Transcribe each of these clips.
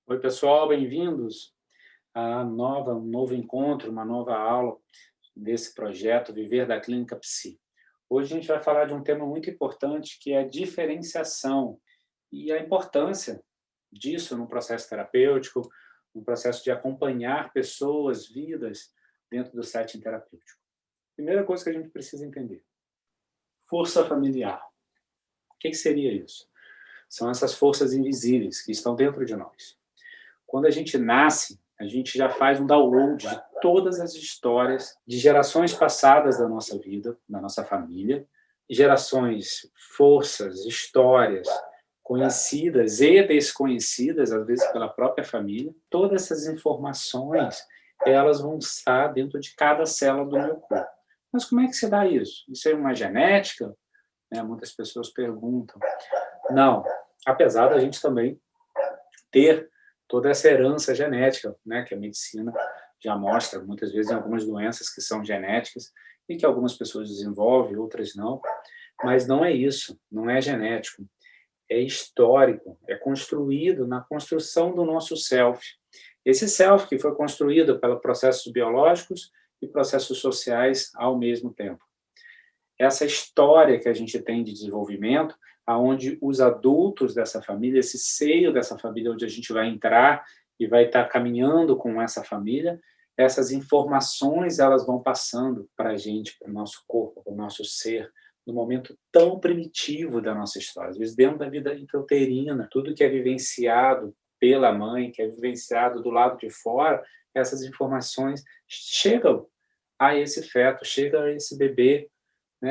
Oi, pessoal, bem-vindos um novo encontro, uma nova aula desse projeto Viver da Clínica Psi. Hoje a gente vai falar de um tema muito importante, que é a diferenciação e a importância disso no processo terapêutico, no processo de acompanhar pessoas, vidas, dentro do setting terapêutico. Primeira coisa que a gente precisa entender: força familiar. O que seria isso? São essas forças invisíveis que estão dentro de nós. Quando a gente nasce, a gente já faz um download de todas as histórias de gerações passadas da nossa vida, da nossa família, gerações, forças, histórias conhecidas e desconhecidas, às vezes pela própria família. Todas essas informações, elas vão estar dentro de cada célula do meu corpo. Mas como é que se dá isso? Isso é uma genética? Muitas pessoas perguntam. Não, apesar da gente também ter toda essa herança genética, que a medicina já mostra, muitas vezes, em algumas doenças que são genéticas e que algumas pessoas desenvolvem, outras não, mas não é isso, não é genético, é histórico, é construído na construção do nosso self. Esse self que foi construído pelos processos biológicos e processos sociais ao mesmo tempo. Essa história que a gente tem de desenvolvimento, aonde os adultos dessa família, esse seio dessa família onde a gente vai entrar e vai estar caminhando com essa família, essas informações elas vão passando para a gente, para o nosso corpo, para o nosso ser, no momento tão primitivo da nossa história. Às vezes, dentro da vida intrauterina, tudo que é vivenciado pela mãe, que é vivenciado do lado de fora, essas informações chegam a esse feto, chegam a esse bebê,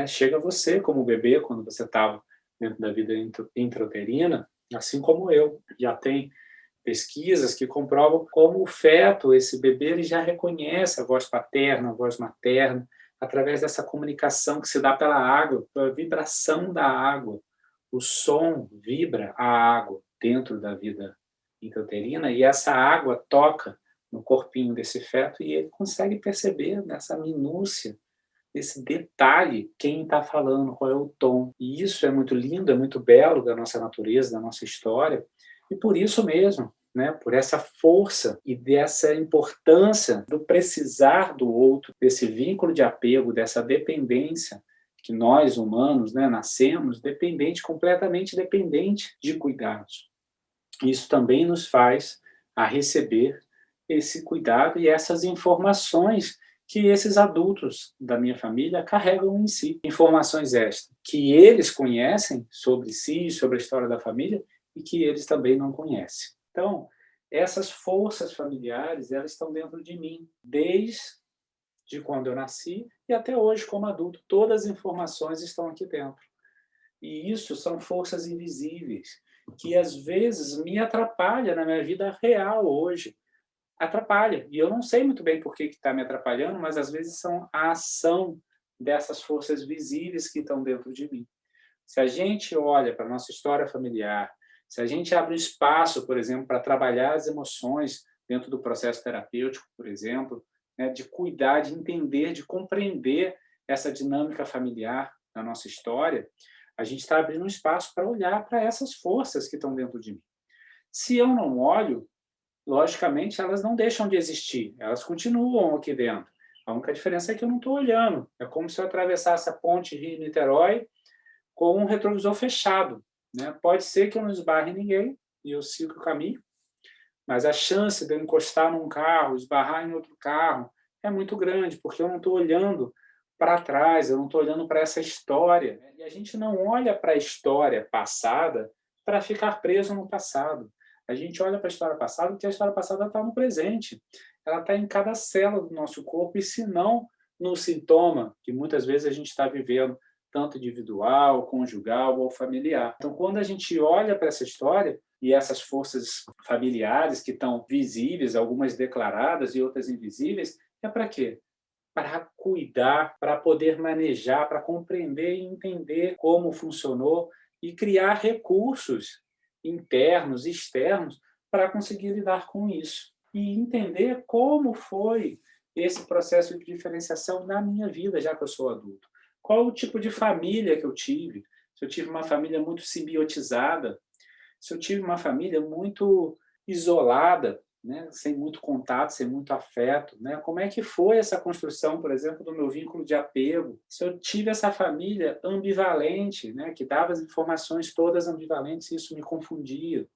chega a você como bebê, quando você estava dentro da vida intrauterina, assim como eu. Já tem pesquisas que comprovam como o feto, esse bebê, ele já reconhece a voz paterna, a voz materna, através dessa comunicação que se dá pela água, pela vibração da água. O som vibra a água dentro da vida intrauterina e essa água toca no corpinho desse feto e ele consegue perceber nessa minúcia, esse detalhe, quem está falando, qual é o tom. E isso é muito lindo, é muito belo da nossa natureza, da nossa história, e por isso mesmo, por essa força e dessa importância do precisar do outro, desse vínculo de apego, dessa dependência que nós humanos, nascemos dependente, completamente dependente de cuidados. Isso também nos faz a receber esse cuidado e essas informações que esses adultos da minha família carregam em si. Informações estas que eles conhecem sobre si, sobre a história da família, e que eles também não conhecem. Então, essas forças familiares, elas estão dentro de mim, desde quando eu nasci e até hoje como adulto. Todas as informações estão aqui dentro. E isso são forças invisíveis, que às vezes me atrapalham na minha vida real hoje. Atrapalha. E eu não sei muito bem por que está me atrapalhando, mas às vezes são a ação dessas forças visíveis que estão dentro de mim. Se a gente olha para a nossa história familiar, se a gente abre um espaço, por exemplo, para trabalhar as emoções dentro do processo terapêutico, por exemplo, de cuidar, de entender, de compreender essa dinâmica familiar da nossa história, a gente está abrindo um espaço para olhar para essas forças que estão dentro de mim. Se eu não olho, logicamente, elas não deixam de existir, elas continuam aqui dentro. A única diferença é que eu não estou olhando. É como se eu atravessasse a ponte Rio-Niterói com um retrovisor fechado. Pode ser que eu não esbarre ninguém e eu sigo o caminho, mas a chance de eu encostar num carro, esbarrar em outro carro, é muito grande, porque eu não estou olhando para trás, eu não estou olhando para essa história. E a gente não olha para a história passada para ficar preso no passado. A gente olha para a história passada porque a história passada está no presente. Ela está em cada célula do nosso corpo, e se não no sintoma que muitas vezes a gente está vivendo, tanto individual, conjugal ou familiar. Então, quando a gente olha para essa história e essas forças familiares que estão visíveis, algumas declaradas e outras invisíveis, é para quê? Para cuidar, para poder manejar, para compreender e entender como funcionou e criar recursos internos e externos para conseguir lidar com isso. E entender como foi esse processo de diferenciação na minha vida, já que eu sou adulto. Qual o tipo de família que eu tive? Se eu tive uma família muito simbiotizada, se eu tive uma família muito isolada, né? Sem muito contato, sem muito afeto, né? Como é que foi essa construção, por exemplo, do meu vínculo de apego? Se eu tive essa família ambivalente, né? Que dava as informações todas ambivalentes, e isso me confundia.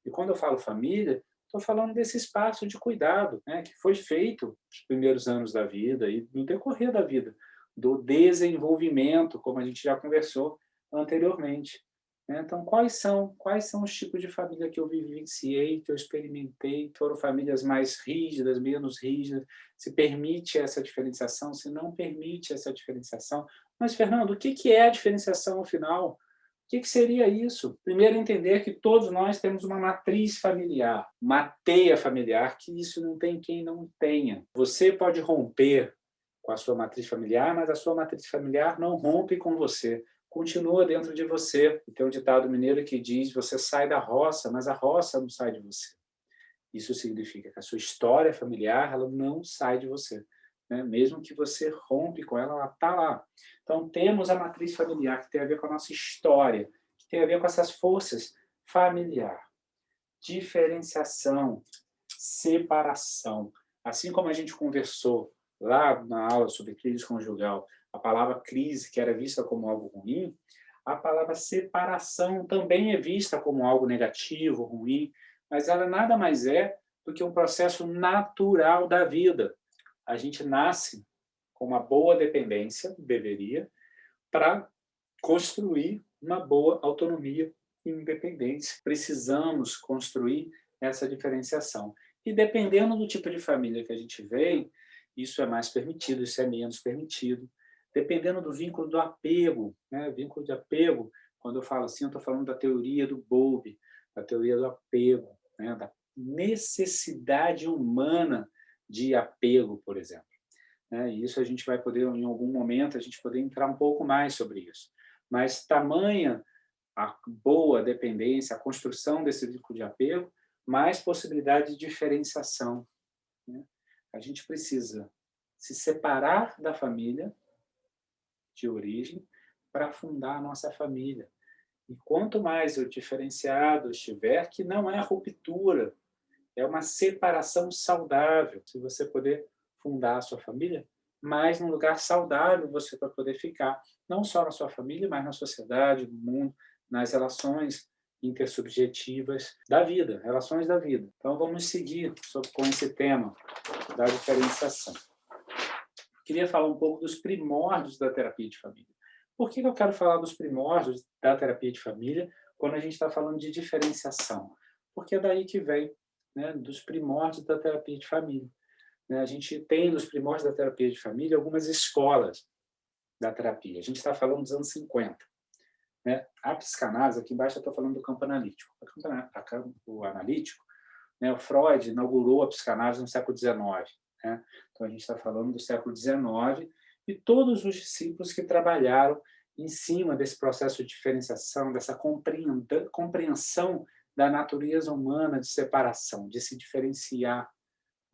E quando eu falo família, estou falando desse espaço de cuidado, né? Que foi feito nos primeiros anos da vida e no decorrer da vida, do desenvolvimento, como a gente já conversou anteriormente, né? Então, quais são os tipos de família que eu vivenciei, que eu experimentei? Foram famílias mais rígidas, menos rígidas? Se permite essa diferenciação, se não permite essa diferenciação? Mas, Fernando, o que é a diferenciação, afinal? O que seria isso? Primeiro, entender que todos nós temos uma matriz familiar, uma teia familiar, que isso não tem quem não tenha. Você pode romper com a sua matriz familiar, mas a sua matriz familiar não rompe com você. Continua dentro de você. E tem um ditado mineiro que diz: você sai da roça, mas a roça não sai de você. Isso significa que a sua história familiar, ela não sai de você, né? Mesmo que você rompe com ela, ela está lá. Então, temos a matriz familiar, que tem a ver com a nossa história, que tem a ver com essas forças familiar. Diferenciação, separação. Assim como a gente conversou lá na aula sobre crise conjugal, a palavra crise, que era vista como algo ruim, a palavra separação também é vista como algo negativo, ruim, mas ela nada mais é do que um processo natural da vida. A gente nasce com uma boa dependência, deveria, para construir uma boa autonomia e independência. Precisamos construir essa diferenciação. E dependendo do tipo de família que a gente vem, isso é mais permitido, isso é menos permitido. Dependendo do vínculo do apego, né? Vínculo de apego, quando eu falo assim, eu estou falando da teoria do Bowlby, da teoria do apego, né? Da necessidade humana de apego, por exemplo, né? E isso a gente vai poder, em algum momento, a gente poder entrar um pouco mais sobre isso. Mas tamanha a boa dependência, a construção desse vínculo de apego, mais possibilidade de diferenciação, né? A gente precisa se separar da família de origem para fundar a nossa família. E quanto mais o diferenciado estiver, que não é ruptura, é uma separação saudável. Se você poder fundar a sua família, mais num lugar saudável você vai poder ficar, não só na sua família, mas na sociedade, no mundo, nas relações intersubjetivas da vida, relações da vida. Então, vamos seguir com esse tema da diferenciação. Queria falar um pouco dos primórdios da terapia de família. Por que eu quero falar dos primórdios da terapia de família quando a gente está falando de diferenciação? Porque é daí que vem, né, dos primórdios da terapia de família. A gente tem nos primórdios da terapia de família algumas escolas da terapia. A gente está falando dos anos 50. Né? A psicanálise, aqui embaixo eu estou falando do campo analítico. O campo analítico, né, o Freud inaugurou a psicanálise no século XIX. Né? Então, a gente está falando do século XIX e todos os discípulos que trabalharam em cima desse processo de diferenciação, dessa compreensão da natureza humana de separação, de se diferenciar,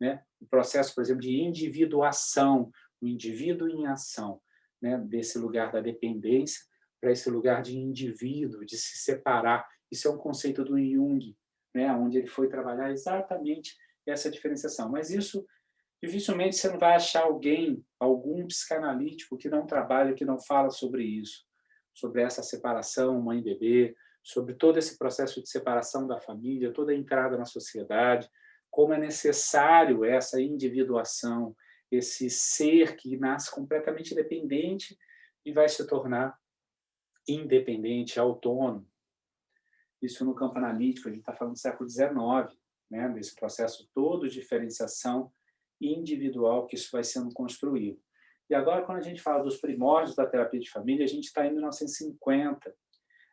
né? O processo, por exemplo, de individuação, o indivíduo em ação, né? Desse lugar da dependência para esse lugar de indivíduo, de se separar. Isso é um conceito do Jung, né? Onde ele foi trabalhar exatamente essa diferenciação. Mas isso, dificilmente você não vai achar algum psicanalítico que não trabalha, que não fala sobre isso, sobre essa separação mãe-bebê, sobre todo esse processo de separação da família, toda a entrada na sociedade, como é necessário essa individuação, esse ser que nasce completamente dependente e vai se tornar independente, autônomo. Isso no campo analítico, a gente está falando do século XIX, né? Desse processo todo de diferenciação individual que isso vai sendo construído. E agora, quando a gente fala dos primórdios da terapia de família, a gente está em 1950,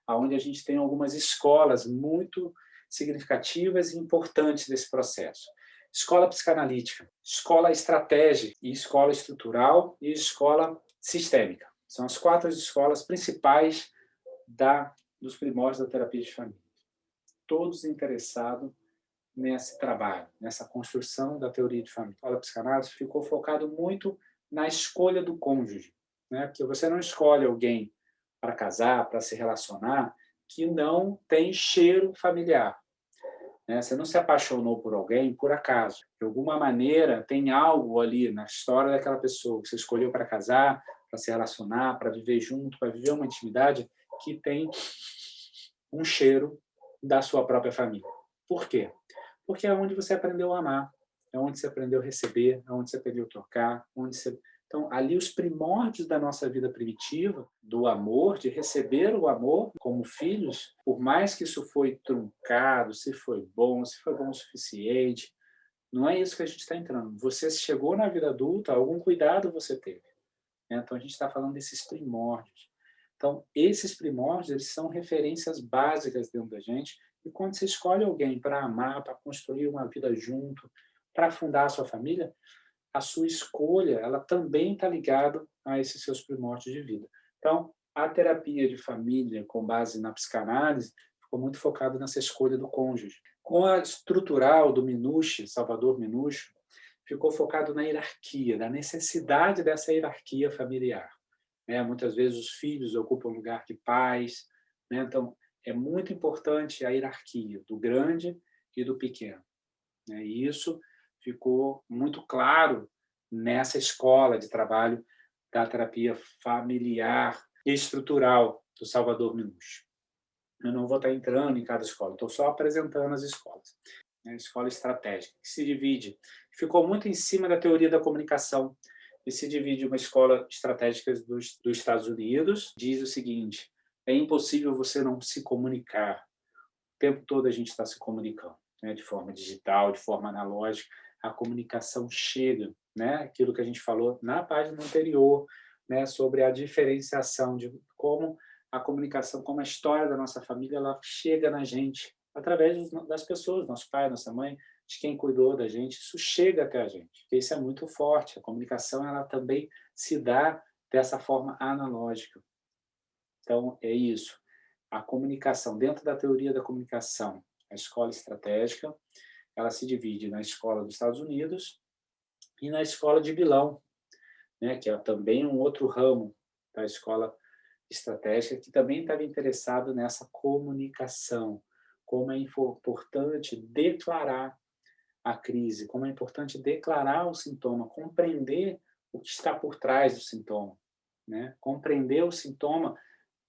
onde a gente tem algumas escolas muito significativas e importantes desse processo. Escola psicanalítica, escola estratégica, e escola estrutural e escola sistêmica. São as 4 escolas principais dos primórdios da terapia de família. Todos interessados nesse trabalho, nessa construção da teoria de família. A escola psicanálise ficou focado muito na escolha do cônjuge, né? Porque você não escolhe alguém para casar, para se relacionar, que não tem cheiro familiar. né? Você não se apaixonou por alguém por acaso. De alguma maneira, tem algo ali na história daquela pessoa que você escolheu para casar, para se relacionar, para viver junto, para viver uma intimidade que tem um cheiro da sua própria família. Por quê? Porque é onde você aprendeu a amar, é onde você aprendeu a receber, é onde você aprendeu a trocar, onde você... Então, ali os primórdios da nossa vida primitiva, do amor, de receber o amor como filhos, por mais que isso foi truncado, se foi bom o suficiente, não é isso que a gente está entrando. Você chegou na vida adulta, algum cuidado você teve, né? Então, a gente está falando desses primórdios. Então, esses primórdios, eles são referências básicas dentro da gente, e quando você escolhe alguém para amar, para construir uma vida junto, para fundar a sua família, a sua escolha, ela também está ligada a esses seus primórdios de vida. Então, a terapia de família, com base na psicanálise, ficou muito focada nessa escolha do cônjuge. Com a estrutural do Minucci, Salvador Minucci, ficou focado na hierarquia, na necessidade dessa hierarquia familiar, né? Muitas vezes os filhos ocupam o lugar de pais, né? Então, é muito importante a hierarquia do grande e do pequeno, né? E isso ficou muito claro nessa escola de trabalho da terapia familiar e estrutural do Salvador Minucci. Eu não vou estar entrando em cada escola, estou só apresentando as escolas. A escola estratégica, que se divide, ficou muito em cima da teoria da comunicação, e se divide uma escola estratégica dos Estados Unidos, diz o seguinte: é impossível você não se comunicar. O tempo todo a gente está se comunicando, né? De forma digital, de forma analógica, a comunicação chega, né? Aquilo que a gente falou na página anterior, né? Sobre a diferenciação de como a comunicação, como a história da nossa família, ela chega na gente através das pessoas, nosso pai, nossa mãe, de quem cuidou da gente, isso chega até a gente. Isso é muito forte. A comunicação, ela também se dá dessa forma analógica. Então, é isso. A comunicação, dentro da teoria da comunicação, a escola estratégica, ela se divide na escola dos Estados Unidos e na escola de Milão, né, que é também um outro ramo da escola estratégica, que também estava interessado nessa comunicação, como é importante declarar a crise, como é importante declarar o sintoma, compreender o que está por trás do sintoma, né? Compreender o sintoma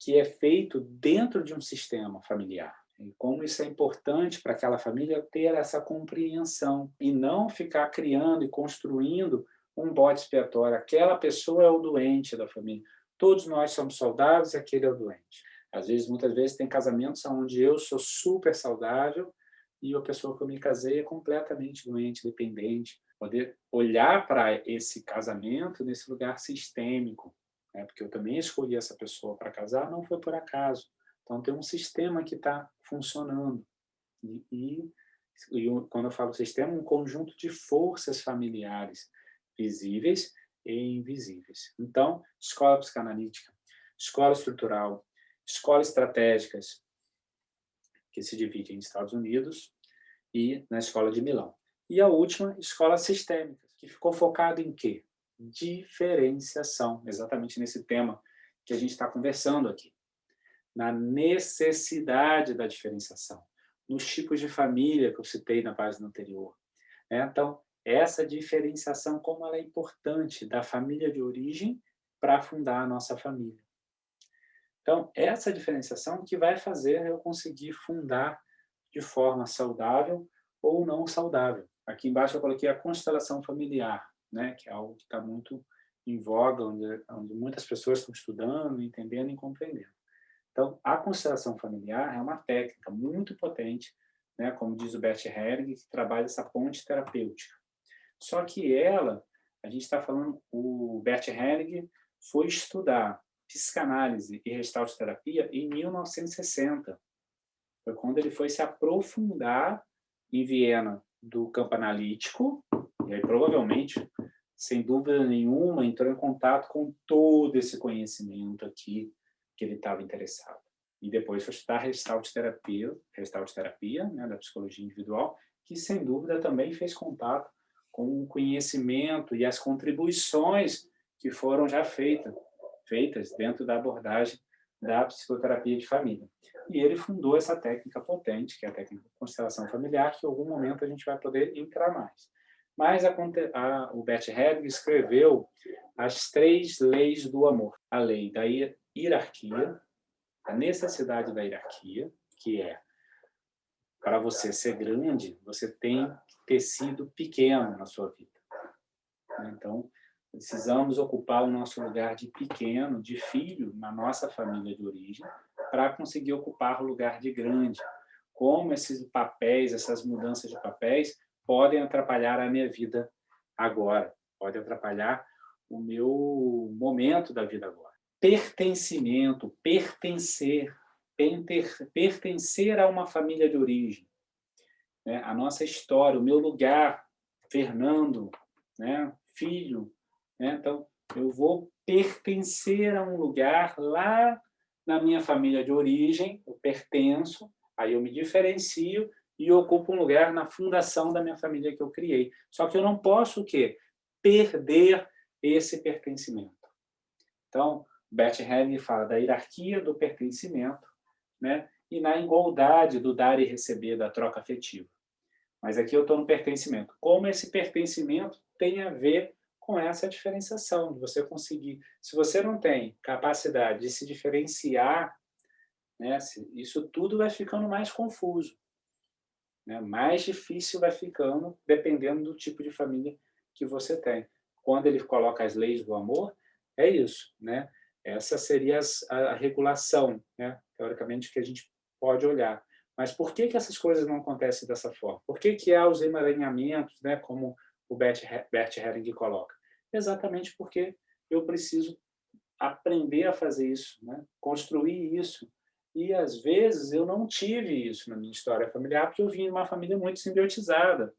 que é feito dentro de um sistema familiar. E como isso é importante para aquela família ter essa compreensão e não ficar criando e construindo um bode expiatório. Aquela pessoa é o doente da família. Todos nós somos saudáveis e aquele é o doente. Às vezes, muitas vezes, tem casamentos onde eu sou super saudável e a pessoa que eu me casei é completamente doente, dependente. Poder olhar para esse casamento nesse lugar sistêmico, né? Porque eu também escolhi essa pessoa para casar, não foi por acaso. Então, tem um sistema que está funcionando. E quando eu falo sistema, um conjunto de forças familiares, visíveis e invisíveis. Então, escola psicanalítica, escola estrutural, escolas estratégicas, que se divide em Estados Unidos e na escola de Milão. E a última, escola sistêmica, que ficou focada em quê? Diferenciação, exatamente nesse tema que a gente está conversando aqui. Na necessidade da diferenciação, nos tipos de família que eu citei na página anterior, né? Então, essa diferenciação, como ela é importante da família de origem para fundar a nossa família. Então, essa diferenciação que vai fazer eu conseguir fundar de forma saudável ou não saudável. Aqui embaixo eu coloquei a constelação familiar, né? Que é algo que está muito em voga, onde muitas pessoas estão estudando, entendendo e compreendendo. Então, a constelação familiar é uma técnica muito potente, né? Como diz o Bert Helling, que trabalha essa ponte terapêutica. Só que a gente está falando, o Bert Helling foi estudar psicanálise e gestalt terapia em 1960. Foi quando ele foi se aprofundar em Viena do campo analítico, e aí provavelmente, sem dúvida nenhuma, entrou em contato com todo esse conhecimento aqui que ele estava interessado. E depois foi estudar gestalt terapia, né, da psicologia individual, que sem dúvida também fez contato com o conhecimento e as contribuições que foram já feitas dentro da abordagem da psicoterapia de família. E ele fundou essa técnica potente, que é a técnica de constelação familiar, que em algum momento a gente vai poder entrar mais. Mas o Bert Helling escreveu as 3 leis do amor. A lei da hierarquia, a necessidade da hierarquia, que é, para você ser grande, você tem que ter sido pequeno na sua vida. Então, precisamos ocupar o nosso lugar de pequeno, de filho, na nossa família de origem, para conseguir ocupar o lugar de grande. Como esses papéis, essas mudanças de papéis, podem atrapalhar a minha vida agora, podem atrapalhar o meu momento da vida agora. Pertencimento, pertencer a uma família de origem, né? A nossa história, o meu lugar, Fernando, né? Filho, né? Então, eu vou pertencer a um lugar lá na minha família de origem, eu pertenço, aí eu me diferencio e ocupo um lugar na fundação da minha família que eu criei. Só que eu não posso o quê? Perder esse pertencimento. Então, Bert Helling fala da hierarquia do pertencimento, né? E na igualdade do dar e receber, da troca afetiva. Mas aqui eu estou no pertencimento. Como esse pertencimento tem a ver com essa diferenciação, de você conseguir. Se você não tem capacidade de se diferenciar, né, isso tudo vai ficando mais confuso, né? Mais difícil vai ficando, dependendo do tipo de família que você tem. Quando ele coloca as leis do amor, é isso, né? Essa seria a regulação, né? Teoricamente, que a gente pode olhar. Mas por que essas coisas não acontecem dessa forma? Por que há os emaranhamentos, né, como o Bert Helling coloca? Exatamente porque eu preciso aprender a fazer isso, né? Construir isso. E, às vezes, eu não tive isso na minha história familiar, porque eu vim de uma família muito simbiotizada,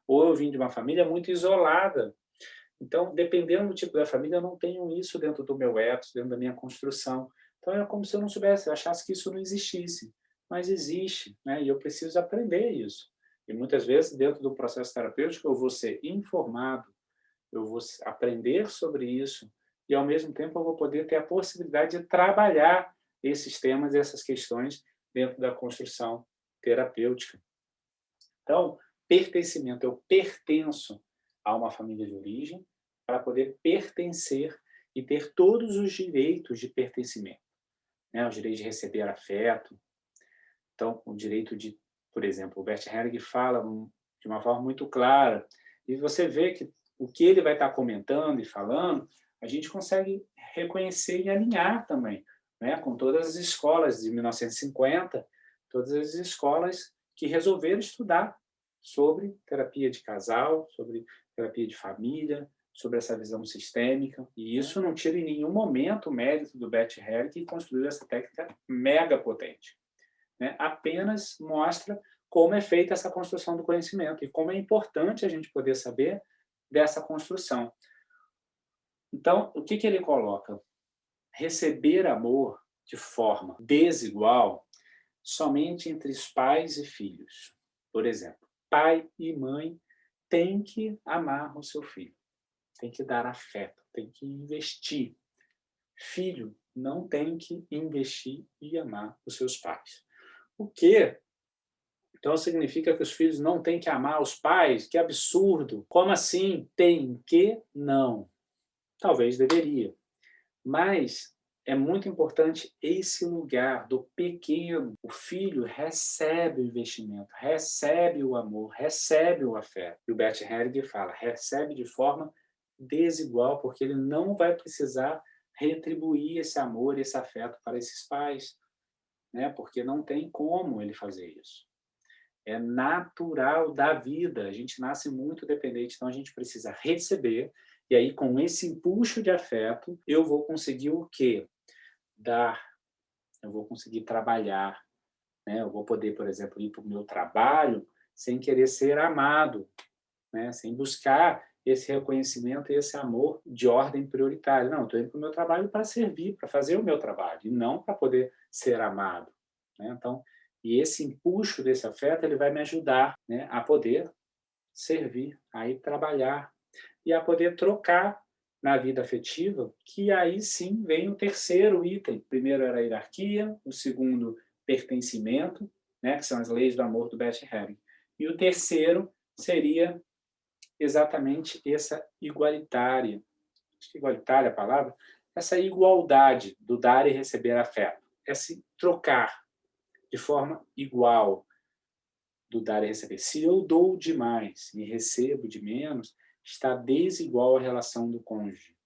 ou eu vim de uma família muito isolada. Então, dependendo do tipo da família, eu não tenho isso dentro do meu ethos, dentro da minha construção. Então, é como se eu não soubesse, eu achasse que isso não existisse. Mas existe, né? E eu preciso aprender isso. E, muitas vezes, dentro do processo terapêutico, eu vou ser informado, eu vou aprender sobre isso, e, ao mesmo tempo, eu vou poder ter a possibilidade de trabalhar esses temas e essas questões dentro da construção terapêutica. Então, pertencimento, eu pertenço a uma família de origem para poder pertencer e ter todos os direitos de pertencimento, né? O direito de receber afeto, então, o direito de, por exemplo, o Bert Helling fala de uma forma muito clara, e você vê que o que ele vai estar comentando e falando, a gente consegue reconhecer e alinhar também, né? Com todas as escolas de 1950, todas as escolas que resolveram estudar sobre terapia de casal, sobre terapia de família, sobre essa visão sistêmica. E isso não tira em nenhum momento o mérito do Bert Helling, que construiu essa técnica mega potente, né? Apenas mostra como é feita essa construção do conhecimento e como é importante a gente poder saber dessa construção. Então, o que ele coloca? Receber amor de forma desigual somente entre os pais e filhos. Por exemplo, pai e mãe têm que amar o seu filho, têm que dar afeto, têm que investir. Filho não tem que investir e amar os seus pais. O que então significa que os filhos não têm que amar os pais? Que absurdo! Como assim? Tem que? Não. Talvez deveria. Mas é muito importante esse lugar do pequeno. O filho recebe o investimento, recebe o amor, recebe o afeto. E o Bert Helling fala, recebe de forma desigual, porque ele não vai precisar retribuir esse amor, esse afeto para esses pais, né? Porque não tem como ele fazer isso. É natural da vida, a gente nasce muito dependente, então a gente precisa receber, e aí com esse empuxo de afeto, eu vou conseguir o quê? Dar, eu vou conseguir trabalhar, né? Eu vou poder, por exemplo, ir para o meu trabalho sem querer ser amado, né? Sem buscar esse reconhecimento e esse amor de ordem prioritária. Não, eu estou indo para o meu trabalho para servir, para fazer o meu trabalho, e não para poder ser amado, né? Então, e esse empuxo desse afeto, ele vai me ajudar, né, a poder servir, a ir trabalhar e a poder trocar, na vida afetiva, que aí sim vem o terceiro item. O primeiro era a hierarquia, o segundo, pertencimento, né, que são as leis do amor do Bert Helling. E o terceiro seria exatamente essa igualitária, acho que igualitária é a palavra, essa igualdade do dar e receber afeto, esse trocar de forma igual do dar e receber. Se eu dou demais e recebo de menos, está desigual a relação do cônjuge.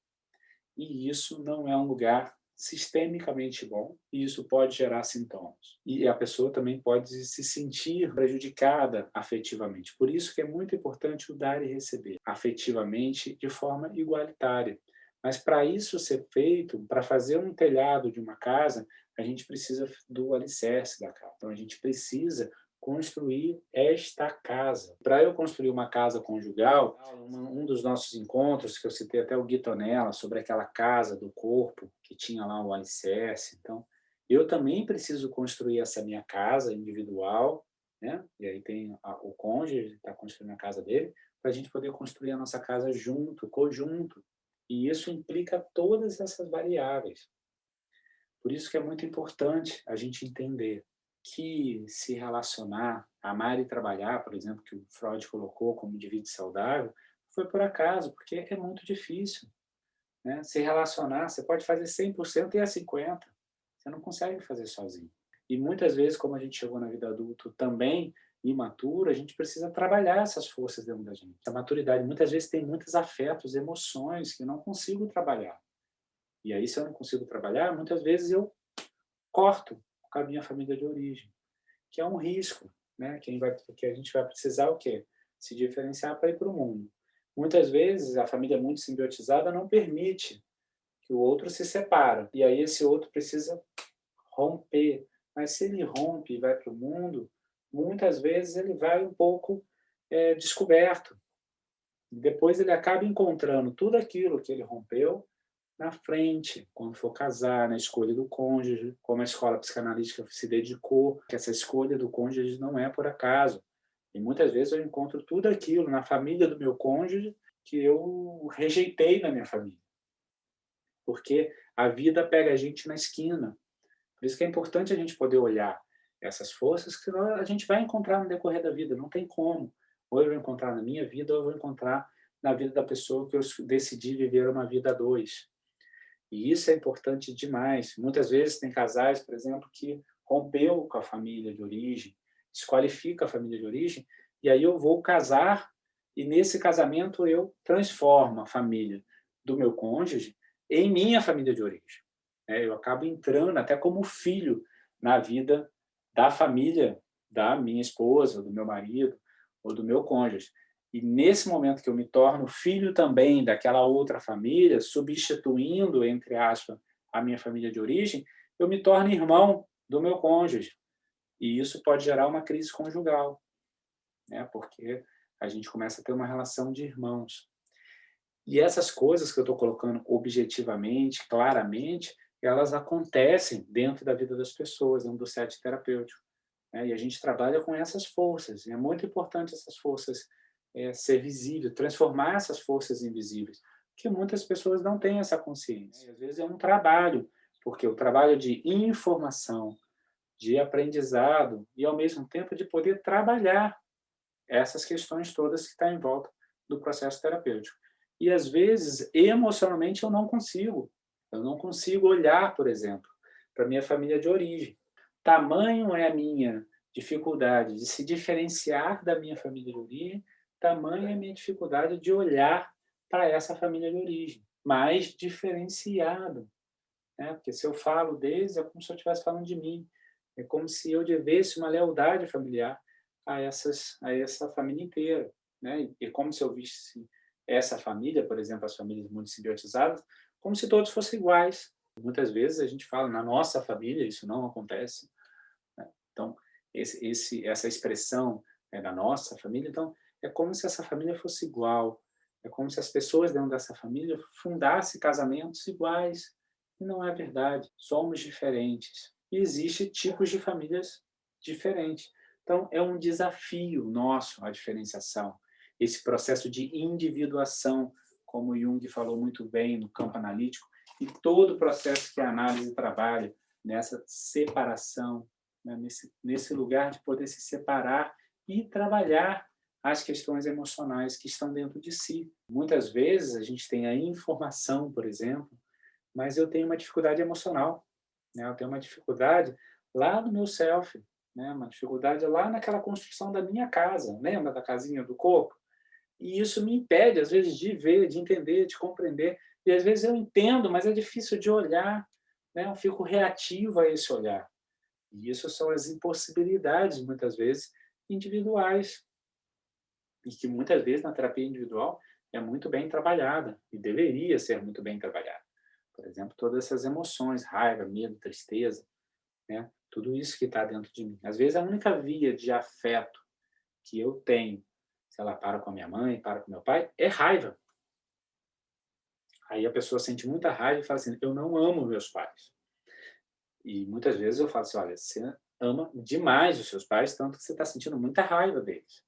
E isso não é um lugar sistemicamente bom, e isso pode gerar sintomas. E a pessoa também pode se sentir prejudicada afetivamente. Por isso que é muito importante o dar e receber afetivamente de forma igualitária. Mas para isso ser feito, para fazer um telhado de uma casa, a gente precisa do alicerce da casa. Então a gente precisa construir esta casa. Para eu construir uma casa conjugal, um dos nossos encontros, que eu citei até o Gui Tonella, sobre aquela casa do corpo, que tinha lá o alicerce. Então, eu também preciso construir essa minha casa individual, né? E aí tem o cônjuge, está construindo a casa dele, para a gente poder construir a nossa casa junto, conjunto. E isso implica todas essas variáveis. Por isso que é muito importante a gente entender que se relacionar, amar e trabalhar, por exemplo, que o Freud colocou como indivíduo saudável, foi por acaso, porque é muito difícil. Né? Se relacionar, você pode fazer 100% e a 50%. Você não consegue fazer sozinho. E muitas vezes, como a gente chegou na vida adulta também imaturo, a gente precisa trabalhar essas forças dentro da gente. A maturidade, muitas vezes, tem muitos afetos, emoções que eu não consigo trabalhar. E aí, se eu não consigo trabalhar, muitas vezes eu corto com a minha família de origem, que é um risco, né? Que a gente vai precisar o quê? Se diferenciar para ir para o mundo. Muitas vezes a família muito simbiotizada não permite que o outro se separe, e aí esse outro precisa romper. Mas se ele rompe e vai para o mundo, muitas vezes ele vai um pouco descoberto. Depois ele acaba encontrando tudo aquilo que ele rompeu na frente, quando for casar, na escolha do cônjuge, como a escola psicanalítica se dedicou, que essa escolha do cônjuge não é por acaso. E muitas vezes eu encontro tudo aquilo na família do meu cônjuge que eu rejeitei na minha família. Porque a vida pega a gente na esquina. Por isso que é importante a gente poder olhar essas forças que a gente vai encontrar no decorrer da vida, não tem como. Ou eu vou encontrar na minha vida, ou eu vou encontrar na vida da pessoa que eu decidi viver uma vida a dois. E isso é importante demais. Muitas vezes tem casais, por exemplo, que rompeu com a família de origem, desqualifica a família de origem, e aí eu vou casar, e nesse casamento eu transformo a família do meu cônjuge em minha família de origem. Eu acabo entrando até como filho na vida da família da minha esposa, do meu marido, ou do meu cônjuge. E nesse momento que eu me torno filho também daquela outra família, substituindo, entre aspas, a minha família de origem, eu me torno irmão do meu cônjuge. E isso pode gerar uma crise conjugal, né? Porque a gente começa a ter uma relação de irmãos. E essas coisas que eu estou colocando objetivamente, claramente, elas acontecem dentro da vida das pessoas, dentro do set terapêutico. Né? E a gente trabalha com essas forças. E é muito importante essas forças ser visível, transformar essas forças invisíveis, porque muitas pessoas não têm essa consciência. E às vezes é um trabalho, porque o trabalho de informação, de aprendizado e, ao mesmo tempo, de poder trabalhar essas questões todas que estão em volta do processo terapêutico. E, às vezes, emocionalmente, eu não consigo. Eu não consigo olhar, por exemplo, para a minha família de origem. Tamanho é a minha dificuldade de se diferenciar da minha família de origem, tamanho é a minha dificuldade de olhar para essa família de origem, mais diferenciado. Né? Porque se eu falo deles, é como se eu estivesse falando de mim. É como se eu devesse uma lealdade familiar a essa família inteira. Né? E como se eu visse essa família, por exemplo, as famílias muito simbiotizadas, como se todos fossem iguais. Muitas vezes a gente fala, na nossa família isso não acontece. Né? Então, essa expressão da nossa família, então, é como se essa família fosse igual. É como se as pessoas dentro dessa família fundassem casamentos iguais. E não é verdade. Somos diferentes. E existem tipos de famílias diferentes. Então, é um desafio nosso a diferenciação. Esse processo de individuação como Jung falou muito bem no campo analítico, e todo o processo que a análise trabalha nessa separação, né, nesse lugar de poder se separar e trabalhar as questões emocionais que estão dentro de si. Muitas vezes a gente tem a informação, por exemplo, mas eu tenho uma dificuldade emocional, né? Eu tenho uma dificuldade lá no meu self, né? Uma dificuldade lá naquela construção da minha casa, lembra da casinha do corpo? E isso me impede, às vezes, de ver, de entender, de compreender. E às vezes eu entendo, mas é difícil de olhar, né? Eu fico reativo a esse olhar. E isso são as impossibilidades, muitas vezes, individuais, e que muitas vezes na terapia individual é muito bem trabalhada, e deveria ser muito bem trabalhada. Por exemplo, todas essas emoções, raiva, medo, tristeza, né? Tudo isso que está dentro de mim. Às vezes a única via de afeto que eu tenho, se ela para com a minha mãe, para com meu pai, é raiva. Aí a pessoa sente muita raiva e fala assim, eu não amo meus pais. E muitas vezes eu falo assim, olha, você ama demais os seus pais, tanto que você está sentindo muita raiva deles.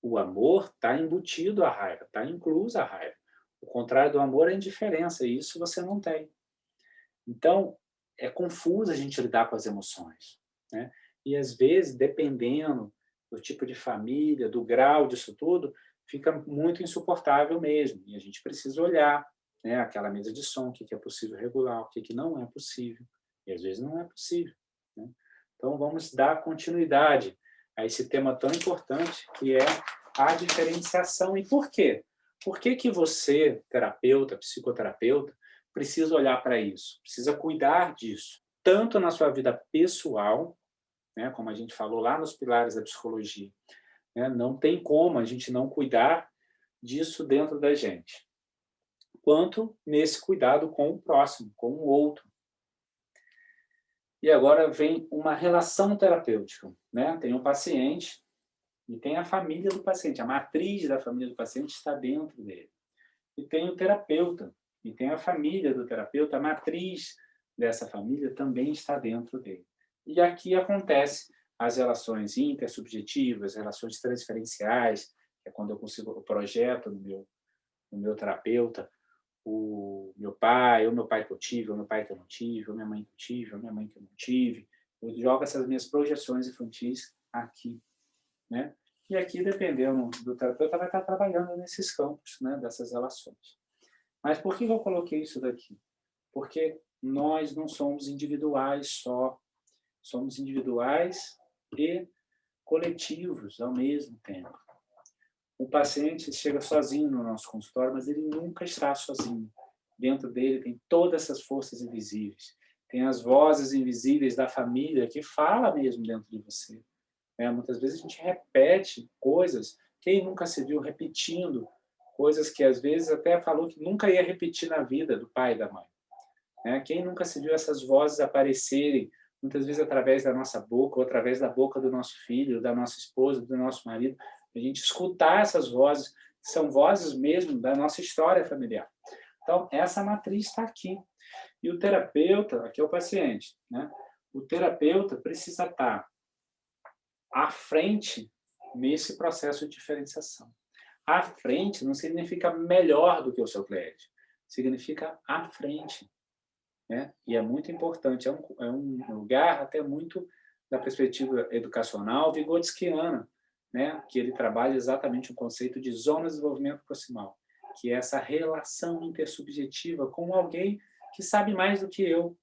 O amor está embutido à raiva, está inclusa a raiva. O contrário do amor é a indiferença, e isso você não tem. Então, é confuso a gente lidar com as emoções, né? E às vezes, dependendo do tipo de família, do grau disso tudo, fica muito insuportável mesmo. E a gente precisa olhar, né, aquela mesa de som, o que é possível regular, o que não é possível. E às vezes não é possível, né? Então, vamos dar continuidade a esse tema tão importante que é a diferenciação. E por quê? Por que que você, terapeuta, psicoterapeuta, precisa olhar para isso, precisa cuidar disso, tanto na sua vida pessoal, né, como a gente falou lá nos pilares da psicologia, né, não tem como a gente não cuidar disso dentro da gente, quanto nesse cuidado com o próximo, com o outro. E agora vem uma relação terapêutica, né? Tem um paciente e tem a família do paciente, a matriz da família do paciente está dentro dele. E tem o terapeuta, e tem a família do terapeuta, a matriz dessa família também está dentro dele. E aqui acontece as relações intersubjetivas, relações transferenciais, que é quando eu consigo o projeto no meu terapeuta, o meu pai, ou meu pai que eu tive, ou meu pai que eu não tive, ou minha mãe que eu tive, ou minha mãe que eu não tive. Eu jogo essas minhas projeções infantis aqui, né? E aqui, dependendo do terapeuta, vai estar trabalhando nesses campos, né, dessas relações. Mas por que eu coloquei isso daqui? Porque nós não somos individuais só, somos individuais e coletivos ao mesmo tempo. O paciente chega sozinho no nosso consultório, mas ele nunca está sozinho. Dentro dele tem todas essas forças invisíveis. Tem as vozes invisíveis da família que fala mesmo dentro de você. Muitas vezes a gente repete coisas, quem nunca se viu repetindo coisas que às vezes até falou que nunca ia repetir na vida do pai e da mãe, né? Quem nunca se viu essas vozes aparecerem, muitas vezes através da nossa boca, ou através da boca do nosso filho, da nossa esposa, do nosso marido, a gente escutar essas vozes, que são vozes mesmo da nossa história familiar. Então, essa matriz está aqui. E o terapeuta, aqui é o paciente, né? O terapeuta precisa estar à frente nesse processo de diferenciação. À frente não significa melhor do que o seu cliente, significa à frente, né? E é muito importante, é um lugar até muito da perspectiva educacional vigotskiana, né? Que ele trabalha exatamente o conceito de zona de desenvolvimento proximal, que é essa relação intersubjetiva com alguém que sabe mais do que eu,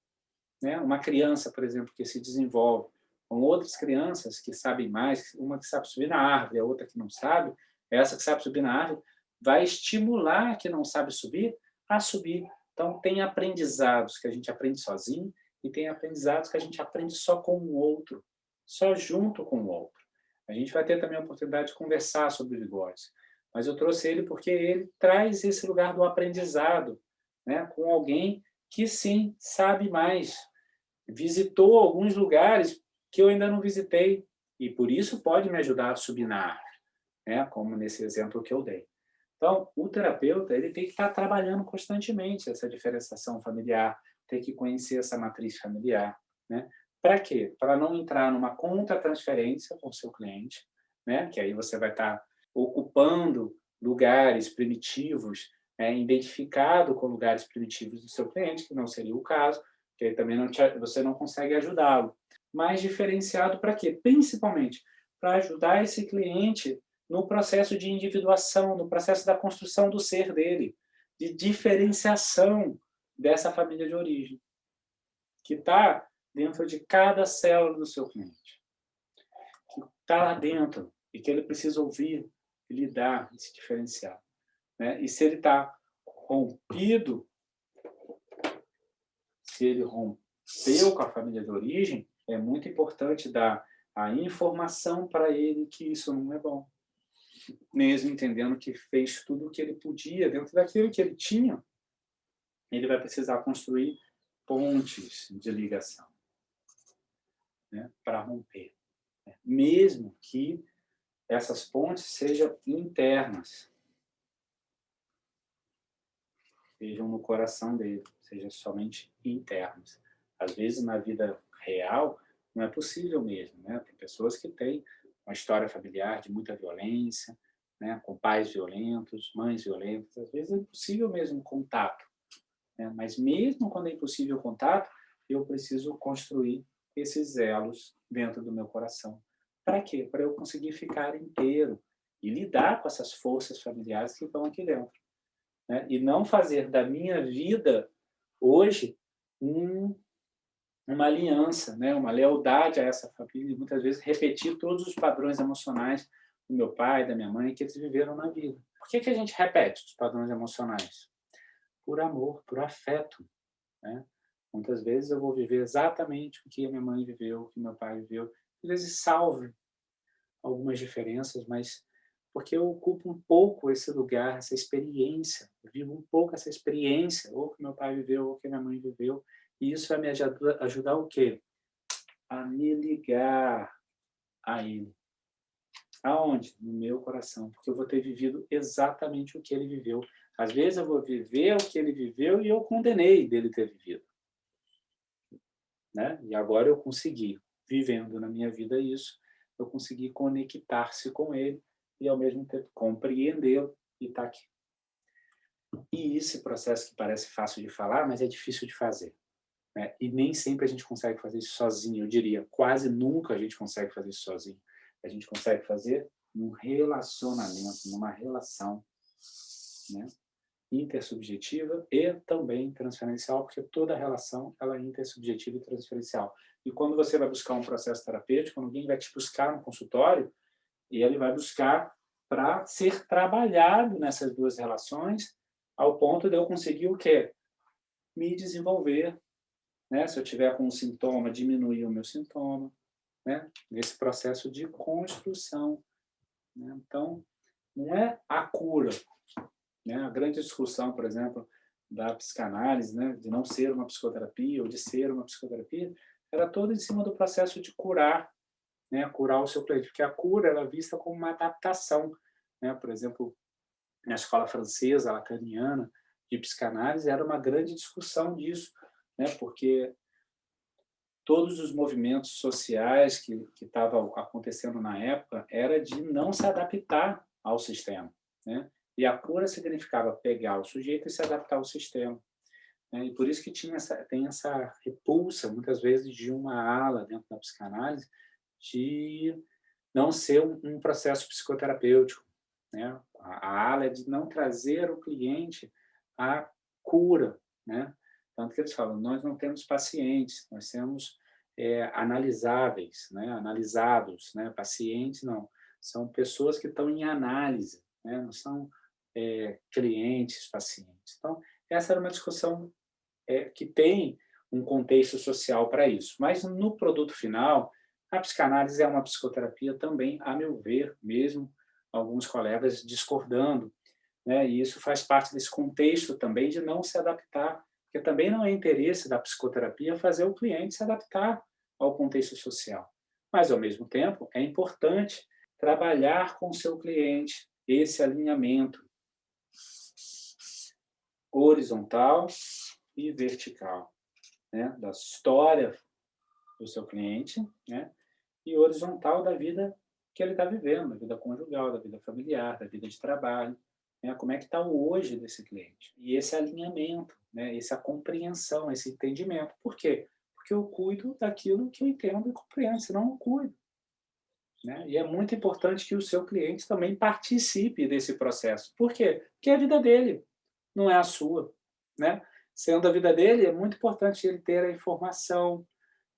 né? Uma criança, por exemplo, que se desenvolve com outras crianças que sabem mais, uma que sabe subir na árvore, a outra que não sabe, essa que sabe subir na árvore vai estimular a que não sabe subir a subir. Então, tem aprendizados que a gente aprende sozinho e tem aprendizados que a gente aprende só com o outro, só junto com o outro. A gente vai ter também a oportunidade de conversar sobre o Vygotsky, mas eu trouxe ele porque ele traz esse lugar do aprendizado, né, com alguém que sim sabe mais, visitou alguns lugares que eu ainda não visitei e por isso pode me ajudar a subir na árvore, né? Como nesse exemplo que eu dei. Então, o terapeuta ele tem que estar trabalhando constantemente essa diferenciação familiar, tem que conhecer essa matriz familiar, né? Para quê? Para não entrar numa contra-transferência com o seu cliente, né? Que aí você vai estar ocupando lugares primitivos identificado com lugares primitivos do seu cliente, que não seria o caso, que aí também você não consegue ajudá-lo. Mas diferenciado para quê? Principalmente para ajudar esse cliente no processo de individuação, no processo da construção do ser dele, de diferenciação dessa família de origem, que está dentro de cada célula do seu cliente, que está lá dentro e que ele precisa ouvir, lidar e se diferenciar. Né? E se ele está rompido, se ele rompeu com a família de origem, é muito importante dar a informação para ele que isso não é bom. Mesmo entendendo que fez tudo o que ele podia, dentro daquilo que ele tinha, ele vai precisar construir pontes de ligação, né, para romper. Mesmo que essas pontes sejam internas, sejam no coração dele, sejam somente internas. Às vezes, na vida real, não é possível mesmo. Né? Tem pessoas que têm uma história familiar de muita violência, né? Com pais violentos, mães violentas. Às vezes é impossível mesmo contato. Né? Mas mesmo quando é impossível contato, eu preciso construir esses elos dentro do meu coração. Para quê? Para eu conseguir ficar inteiro e lidar com essas forças familiares que estão aqui dentro. Né? E não fazer da minha vida, hoje, uma aliança, né? Uma lealdade a essa família, e muitas vezes repetir todos os padrões emocionais do meu pai, da minha mãe, que eles viveram na vida. Por que a gente repete os padrões emocionais? Por amor, por afeto. Né? Muitas vezes eu vou viver exatamente o que a minha mãe viveu, o que meu pai viveu. Às vezes salve algumas diferenças, mas porque eu ocupo um pouco esse lugar, essa experiência, eu vivo um pouco essa experiência, ou que meu pai viveu, ou que minha mãe viveu, e isso vai me ajudar o quê? A me ligar a ele. Aonde? No meu coração, porque eu vou ter vivido exatamente o que ele viveu. Às vezes eu vou viver o que ele viveu e eu condenei dele ter vivido. Né? E agora eu consegui, vivendo na minha vida isso, eu consegui conectar-se com ele e, ao mesmo tempo, compreendê-lo e estar aqui. E esse processo que parece fácil de falar, mas é difícil de fazer. Né? E nem sempre a gente consegue fazer isso sozinho, eu diria. Quase nunca a gente consegue fazer isso sozinho. A gente consegue fazer num relacionamento, numa relação, né? Intersubjetiva e também transferencial, porque toda relação ela é intersubjetiva e transferencial. E quando você vai buscar um processo terapêutico, alguém vai te buscar no consultório e ele vai buscar para ser trabalhado nessas duas relações ao ponto de eu conseguir o quê? Me desenvolver. Né? Se eu tiver com um sintoma, diminuir o meu sintoma. Né? Nesse processo de construção. Né? Então, não é a cura. Né? A grande discussão, por exemplo, da psicanálise, né, de não ser uma psicoterapia ou de ser uma psicoterapia, era toda em cima do processo de curar, né, curar o seu cliente, porque a cura ela é vista como uma adaptação. Né? Por exemplo, na escola francesa, lacaniana, de psicanálise, era uma grande discussão disso, né? Porque todos os movimentos sociais que estavam acontecendo na época era de não se adaptar ao sistema. Né? E a cura significava pegar o sujeito e se adaptar ao sistema. Né? E por isso que tem essa repulsa, muitas vezes, de uma ala dentro da psicanálise de não ser um processo psicoterapêutico. Né? A ala é de não trazer o cliente à cura. Né? Tanto que eles falam, nós não temos pacientes, nós temos analisáveis, né? Analisados. Né? Pacientes, não. São pessoas que estão em análise, né? Não são clientes, pacientes. Então, essa era uma discussão que tem um contexto social para isso. Mas, no produto final, a psicanálise é uma psicoterapia também, a meu ver, mesmo alguns colegas discordando. Né? E isso faz parte desse contexto também de não se adaptar, porque também não é interesse da psicoterapia fazer o cliente se adaptar ao contexto social. Mas, ao mesmo tempo, é importante trabalhar com o seu cliente esse alinhamento horizontal e vertical, né? Da história do seu cliente, né? E horizontal da vida que ele está vivendo, da vida conjugal, da vida familiar, da vida de trabalho. né? Como é que está o hoje desse cliente? E esse alinhamento, né? Essa compreensão, esse entendimento. Por quê? Porque eu cuido daquilo que eu entendo e compreendo, senão eu não cuido, né? E é muito importante que o seu cliente também participe desse processo. Por quê? Porque é a vida dele, não é a sua, né? Sendo a vida dele, é muito importante ele ter a informação.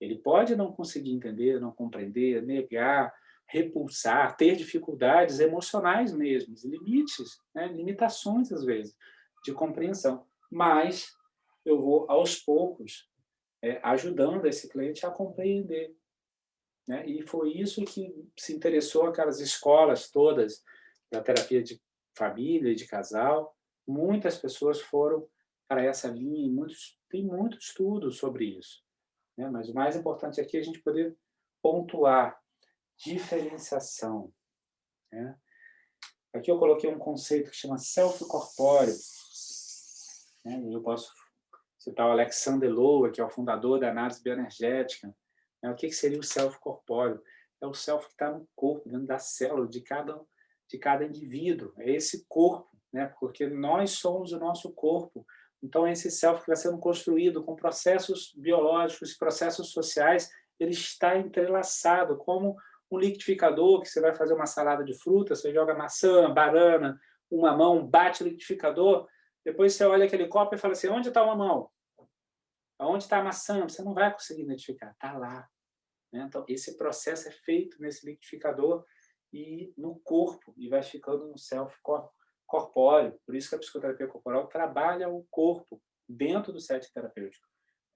Ele pode não conseguir entender, não compreender, negar, repulsar, ter dificuldades emocionais mesmo, limites, né? Limitações, às vezes, de compreensão. Mas eu vou, aos poucos, ajudando esse cliente a compreender, né? E foi isso que se interessou aquelas escolas todas da terapia de família e de casal. Muitas pessoas foram para essa linha e tem muito estudo sobre isso, né? Mas o mais importante aqui é a gente poder pontuar diferenciação, né? Aqui eu coloquei um conceito que chama self-corpóreo, né? Eu posso citar o Alexander Lowen, que é o fundador da análise bioenergética, né? O que seria o self corpóreo? É o self que está no corpo, dentro da célula de cada indivíduo. É esse corpo, né? Porque nós somos o nosso corpo. Então, esse self que vai sendo construído com processos biológicos, processos sociais, ele está entrelaçado, como um liquidificador, que você vai fazer uma salada de frutas, você joga maçã, banana, uma mão, bate o liquidificador, depois você olha aquele copo e fala assim, onde está o mamão? Aonde está a maçã? Você não vai conseguir identificar, está lá, né? Então, esse processo é feito nesse liquidificador e no corpo, e vai ficando no self corpóreo. Por isso que a psicoterapia corporal trabalha o corpo dentro do set terapêutico,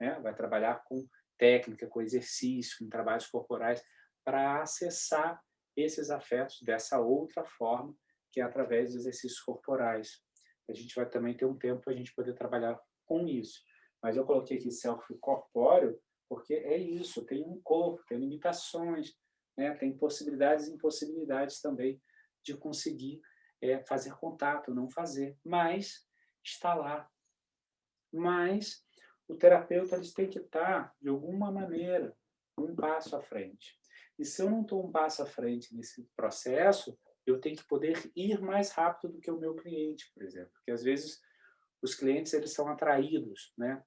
né? Vai trabalhar com técnica, com exercício, com trabalhos corporais, para acessar esses afetos dessa outra forma, que é através dos exercícios corporais. A gente vai também ter um tempo para a gente poder trabalhar com isso. Mas eu coloquei aqui self corpóreo porque é isso, tem um corpo, tem limitações, né? Tem possibilidades e impossibilidades também de conseguir fazer contato, não fazer, mas está lá. Mas o terapeuta eles tem que estar, de alguma maneira, um passo à frente. E se eu não estou um passo à frente nesse processo, eu tenho que poder ir mais rápido do que o meu cliente, por exemplo. Porque, às vezes, os clientes eles são atraídos, né,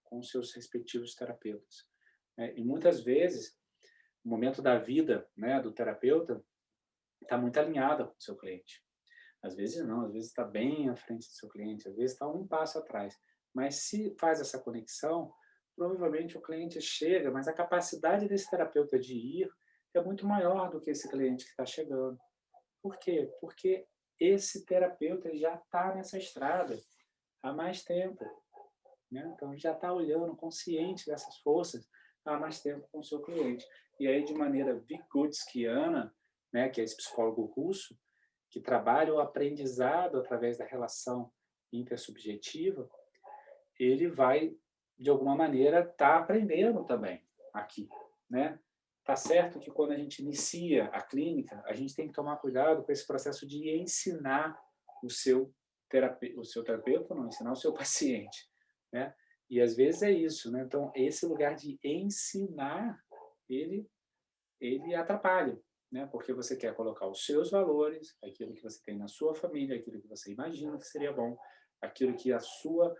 com os seus respectivos terapeutas, né? E, muitas vezes, o momento da vida, né, do terapeuta está muito alinhado com o seu cliente. Às vezes não, às vezes está bem à frente do seu cliente, às vezes está um passo atrás. Mas se faz essa conexão, provavelmente o cliente chega, mas a capacidade desse terapeuta de ir é muito maior do que esse cliente que está chegando. Por quê? Porque esse terapeuta já está nessa estrada há mais tempo, né? Então, já está olhando, consciente dessas forças há mais tempo com o seu cliente. E aí, de maneira vigotskiana, né, que é esse psicólogo russo, que trabalha o aprendizado através da relação intersubjetiva, ele vai, de alguma maneira, estar aprendendo também aqui, né? Tá certo que quando a gente inicia a clínica, a gente tem que tomar cuidado com esse processo de ensinar o seu terapeuta, não, ensinar o seu paciente, né? E às vezes é isso, né? Então, esse lugar de ensinar, ele ele atrapalha, né? Porque você quer colocar os seus valores, aquilo que você tem na sua família, aquilo que você imagina que seria bom, aquilo que a sua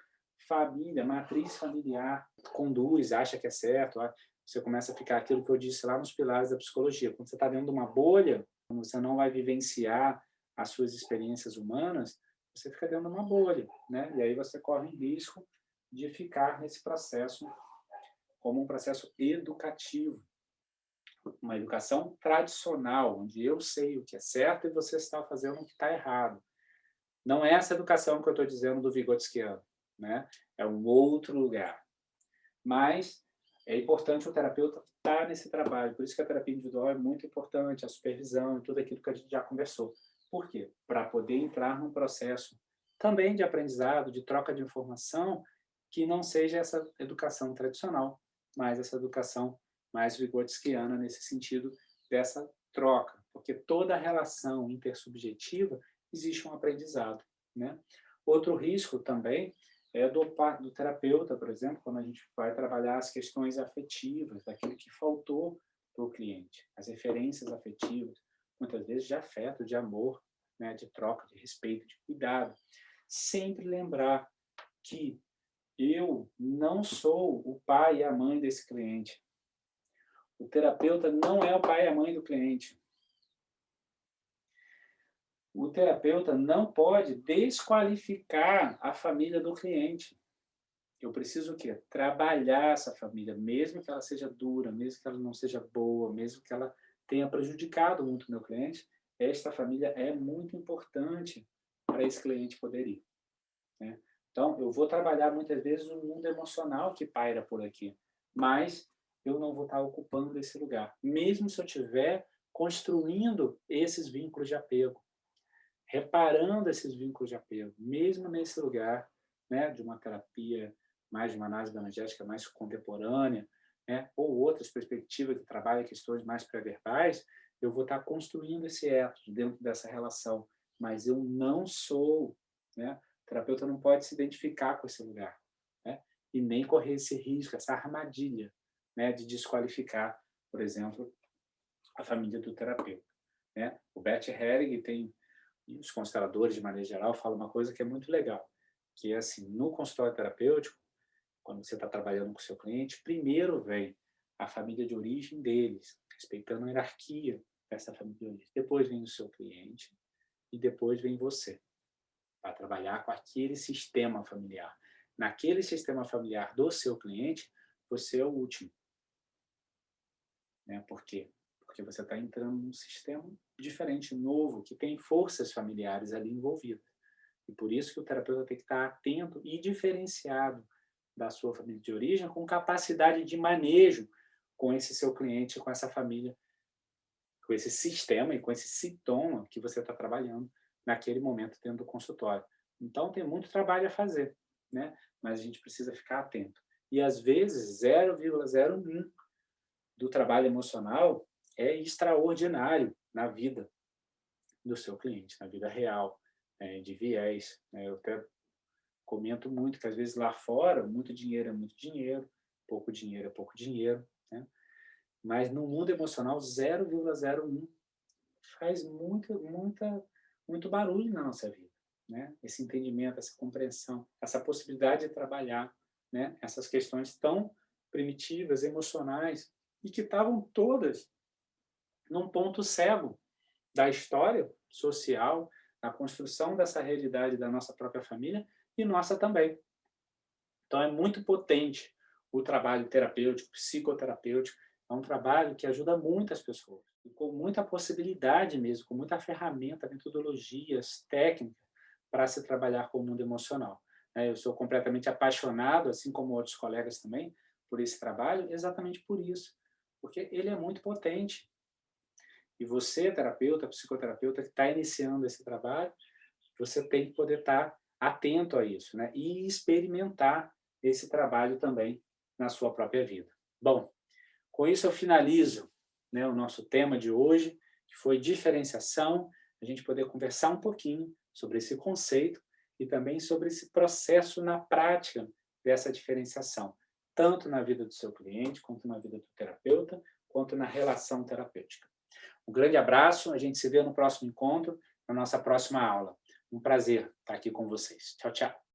família, matriz familiar conduz, acha que é certo. Você começa a ficar aquilo que eu disse lá nos pilares da psicologia. Quando você está dentro de uma bolha, quando você não vai vivenciar as suas experiências humanas, você fica dentro de uma bolha, né? E aí você corre risco de ficar nesse processo como um processo educativo, uma educação tradicional, onde eu sei o que é certo e você está fazendo o que está errado. Não é essa educação que eu estou dizendo do Vygotskiano, né? É um outro lugar. Mas é importante o terapeuta estar nesse trabalho. Por isso que a terapia individual é muito importante, a supervisão e tudo aquilo que a gente já conversou. Por quê? Para poder entrar num processo também de aprendizado, de troca de informação, que não seja essa educação tradicional, mas essa educação mais vigotskiana nesse sentido dessa troca. Porque toda relação intersubjetiva existe um aprendizado, né? Outro risco também é do terapeuta, por exemplo, quando a gente vai trabalhar as questões afetivas, daquilo que faltou para o cliente, as referências afetivas, muitas vezes de afeto, de amor, né, de troca, de respeito, de cuidado. Sempre lembrar que eu não sou o pai e a mãe desse cliente. O terapeuta não é o pai e a mãe do cliente. O terapeuta não pode desqualificar a família do cliente. Eu preciso o quê? Trabalhar essa família, mesmo que ela seja dura, mesmo que ela não seja boa, mesmo que ela tenha prejudicado muito o meu cliente, esta família é muito importante para esse cliente poder ir, né? Então, eu vou trabalhar muitas vezes o mundo emocional que paira por aqui, mas eu não vou estar ocupando esse lugar, mesmo se eu estiver construindo esses vínculos de apego, reparando esses vínculos de apego, mesmo nesse lugar, né, de uma terapia mais de uma análise bioenergética mais contemporânea, né, ou outras perspectivas que trabalham questões mais pré-verbais, eu vou estar construindo esse ethos dentro dessa relação, mas eu não sou, né, o terapeuta não pode se identificar com esse lugar, né, e nem correr esse risco, essa armadilha, né, de desqualificar, por exemplo, a família do terapeuta, né? O Bert Helling tem, e os consteladores, de maneira geral, falam uma coisa que é muito legal, que é assim, no consultório terapêutico, quando você está trabalhando com o seu cliente, primeiro vem a família de origem deles, respeitando a hierarquia dessa família de origem. Depois vem o seu cliente e depois vem você, para trabalhar com aquele sistema familiar. Naquele sistema familiar do seu cliente, você é o último, né? Por quê? Porque você está entrando num sistema diferente, novo, que tem forças familiares ali envolvidas. E por isso que o terapeuta tem que estar atento e diferenciado da sua família de origem, com capacidade de manejo com esse seu cliente, com essa família, com esse sistema e com esse sintoma que você está trabalhando naquele momento dentro do consultório. Então, tem muito trabalho a fazer, né? Mas a gente precisa ficar atento. E, às vezes, 0,01 do trabalho emocional é extraordinário na vida do seu cliente, na vida real, de viés, né? Eu até comento muito que, às vezes, lá fora, muito dinheiro é muito dinheiro, pouco dinheiro é pouco dinheiro, né? Mas no mundo emocional, 0,01 faz muito barulho na nossa vida, né? Esse entendimento, essa compreensão, essa possibilidade de trabalhar, né, essas questões tão primitivas, emocionais, e que estavam todas num ponto cego da história social, da construção dessa realidade da nossa própria família e nossa também. Então, é muito potente o trabalho terapêutico, psicoterapêutico. É um trabalho que ajuda muitas pessoas, e com muita possibilidade mesmo, com muita ferramenta, metodologias, técnicas, para se trabalhar com o mundo emocional. Eu sou completamente apaixonado, assim como outros colegas também, por esse trabalho, exatamente por isso, porque ele é muito potente. E você, terapeuta, psicoterapeuta, que está iniciando esse trabalho, você tem que poder estar atento a isso, né? E experimentar esse trabalho também na sua própria vida. Bom, com isso eu finalizo, né, o nosso tema de hoje, que foi diferenciação, a gente poder conversar um pouquinho sobre esse conceito e também sobre esse processo na prática dessa diferenciação, tanto na vida do seu cliente, quanto na vida do terapeuta, quanto na relação terapêutica. Um grande abraço, a gente se vê no próximo encontro, na nossa próxima aula. Um prazer estar aqui com vocês. Tchau, tchau.